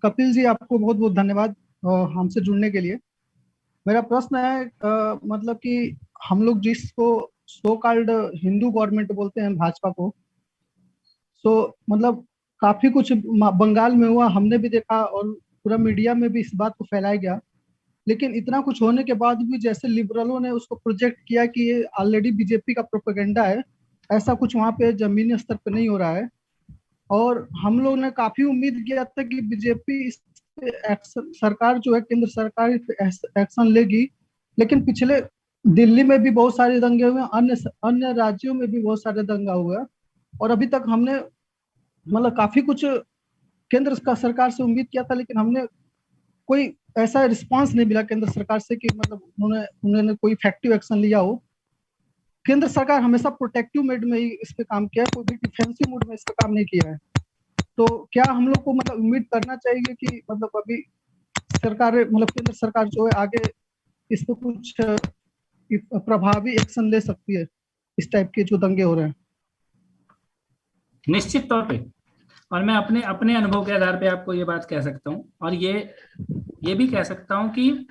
कपिल जी, आपको बहुत बहुत धन्यवाद हमसे जुड़ने के लिए। मेरा प्रश्न है, मतलब कि हम लोग जिसको सो कॉल्ड हिंदू गवर्नमेंट बोलते हैं भाजपा को, सो मतलब काफी कुछ बंगाल में हुआ, हमने भी देखा और पूरा मीडिया में भी इस बात को फैलाया गया। लेकिन इतना कुछ होने के बाद भी जैसे लिबरलों ने उसको प्रोजेक्ट किया कि ये ऑलरेडी बीजेपी का प्रोपेगेंडा है, ऐसा कुछ वहाँ पे जमीनी स्तर पे नहीं हो रहा है। और हम लोग ने काफी उम्मीद किया था कि बीजेपी इस पे एक्शन, सरकार जो है केंद्र सरकार इस पे एक्शन लेगी। लेकिन पिछले दिल्ली में भी बहुत सारे दंगे हुए, अन्य अन्य राज्यों में भी बहुत सारे दंगा हुआ। और अभी तक हमने मतलब काफी कुछ केंद्र का सरकार से उम्मीद किया था, लेकिन हमने कोई ऐसा रिस्पांस नहीं मिला केंद्र सरकार से कि मतलब उन्होंने कोई इफेक्टिव एक्शन लिया हो। केंद्र सरकार हमेशा प्रोटेक्टिव मोड में ही इस पे काम किया है, कोई भी डिफेंसिव मोड में इस पे काम नहीं किया है। तो क्या हम लोग को मतलब उम्मीद करना चाहिए कि मतलब अभी सरकार मतलब केंद्र सरकार जो है आगे इस पे कुछ प्रभावी एक्शन ले सकती है इस टाइप के जो दंगे हो रहे हैं? निश्चित तौर पे। और मैं अपने अपने अनुभव के आधार पे आपको ये बात कह सकता हूँ, और ये भी कह सकता हूँ कि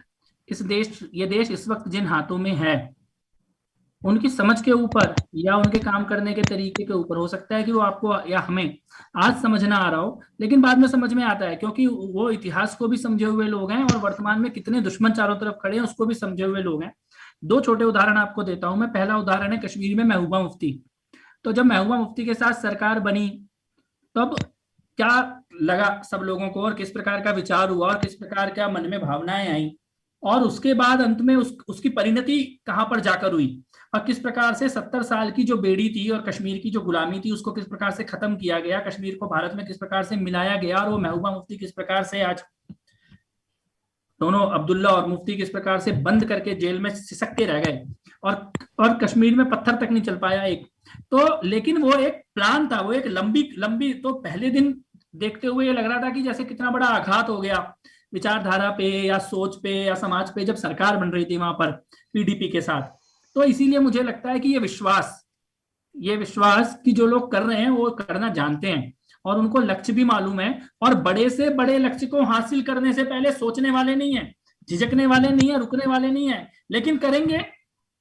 ये देश इस वक्त जिन हाथों में है, उनकी समझ के ऊपर या उनके काम करने के तरीके के ऊपर हो सकता है कि वो आपको या हमें आज समझ ना आ रहा हो, लेकिन बाद में समझ में आता है, क्योंकि वो इतिहास को भी समझे हुए लोग हैं और वर्तमान में कितने दुश्मन चारों तरफ खड़े हैं उसको भी समझे हुए लोग हैं। दो छोटे उदाहरण आपको देता हूं मैं। पहला उदाहरण है कश्मीर में महबूबा मुफ्ती। तो जब महबूबा मुफ्ती के साथ सरकार बनी, तब क्या लगा सब लोगों को, और किस प्रकार का विचार हुआ, और किस प्रकार का मन में भावनाएं आई, और उसके बाद अंत में उसकी परिणति कहां पर जाकर हुई, और किस प्रकार से 70 साल की जो बेड़ी थी और कश्मीर की जो गुलामी थी उसको किस प्रकार से खत्म किया गया, कश्मीर को भारत में किस प्रकार से मिलाया गया, और वो महबूबा मुफ्ती किस प्रकार से आज दोनों अब्दुल्ला और मुफ्ती किस प्रकार से बंद करके जेल में सिसक के रह गए, और कश्मीर में पत्थर तक नहीं चल पाया एक। तो लेकिन वो एक प्लान था, वो एक लंबी लंबी, तो पहले दिन देखते हुए ये लग रहा था कि जैसे कितना बड़ा आघात हो गया विचारधारा पे या सोच पे या समाज पे, जब सरकार बन रही थी वहां पर पीडीपी के साथ। तो इसीलिए मुझे लगता है कि ये विश्वास कि जो लोग कर रहे हैं वो करना जानते हैं, और उनको लक्ष्य भी मालूम है, और बड़े से बड़े लक्ष्य को हासिल करने से पहले सोचने वाले नहीं है, झिझकने वाले नहीं है, रुकने वाले नहीं है, लेकिन करेंगे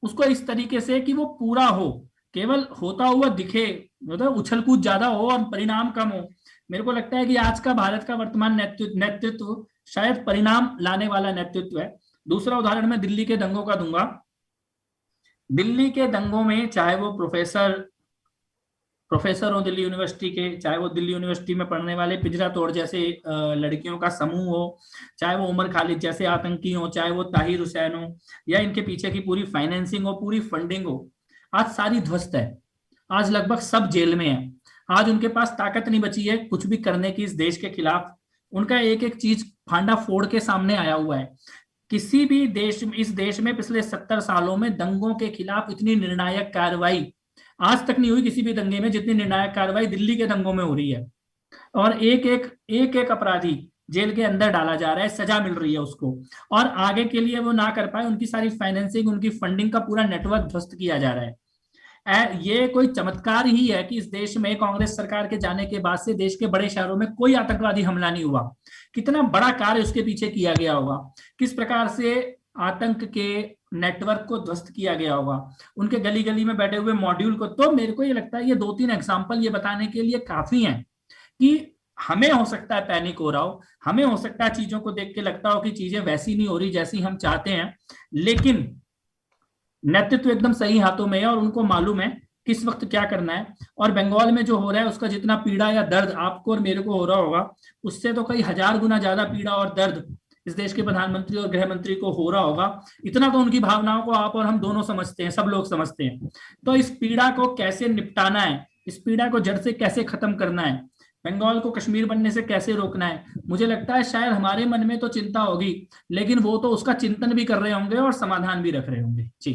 उसको इस तरीके से कि वो पूरा हो, केवल होता हुआ दिखे, मतलब उछल कूद ज्यादा हो और परिणाम कम हो। मेरे को लगता है कि आज का भारत का वर्तमान नेतृत्व शायद परिणाम लाने वाला नेतृत्व है। दूसरा उदाहरण मैं दिल्ली के दंगों का दूंगा। दिल्ली के दंगों में चाहे वो प्रोफेसर हो दिल्ली यूनिवर्सिटी के, चाहे वो दिल्ली यूनिवर्सिटी में पढ़ने वाले पिंजरा तोड़ जैसे लड़कियों का समूह हो, चाहे वो उमर खालिद जैसे आतंकी हो, चाहे वो ताहिर हुसैन हो, या इनके पीछे की पूरी फाइनेंसिंग हो, पूरी फंडिंग हो, आज सारी ध्वस्त है। आज लगभग सब जेल में है। आज उनके पास ताकत नहीं बची है कुछ भी करने की इस देश के खिलाफ। उनका एक एक चीज फांडा फोड़ के सामने आया हुआ है। किसी भी देश, इस देश में पिछले 70 सालों में दंगों के खिलाफ इतनी निर्णायक कार्रवाई आज तक नहीं हुई किसी भी दंगे में, जितनी निर्णायक कार्रवाई दिल्ली के दंगों में हो रही है। और एक एक अपराधी जेल के अंदर डाला जा रहा है, सजा मिल रही है उसको, और आगे के लिए वो ना कर पाए, उनकी सारी फाइनेंसिंग, उनकी फंडिंग का पूरा नेटवर्क ध्वस्त किया जा रहा है। ये कोई चमत्कार ही है कि इस देश में कांग्रेस सरकार के जाने के बाद से देश के बड़े शहरों में कोई आतंकवादी हमला नहीं हुआ। कितना बड़ा कार्य उसके पीछे किया गया होगा, किस प्रकार से आतंक के नेटवर्क को ध्वस्त किया गया होगा, उनके गली गली में बैठे हुए मॉड्यूल को। तो मेरे को ये लगता है ये 2-3 एग्जाम्पल ये बताने के लिए काफी हैं कि हमें हो सकता है पैनिक हो रहा हो, हमें हो सकता है चीजों को देख के लगता हो कि चीजें वैसी नहीं हो रही जैसी हम चाहते हैं, लेकिन नेतृत्व एकदम सही हाथों में है और उनको मालूम है किस वक्त क्या करना है। और बंगाल में जो हो रहा है उसका जितना पीड़ा या दर्द आपको और मेरे को हो रहा होगा, उससे तो कई हजार गुना ज्यादा पीड़ा और दर्द इस देश के प्रधानमंत्री और गृह मंत्री को हो रहा होगा। इतना तो उनकी भावनाओं को आप और हम दोनों समझते हैं, सब लोग समझते हैं। तो इस पीड़ा को कैसे निपटाना है, इस पीड़ा को जड़ से कैसे खत्म करना है, बंगाल को कश्मीर बनने से कैसे रोकना है, मुझे लगता है शायद हमारे मन में तो चिंता होगी, लेकिन वो तो उसका चिंतन भी कर रहे होंगे और समाधान भी रख रहे होंगे। जी।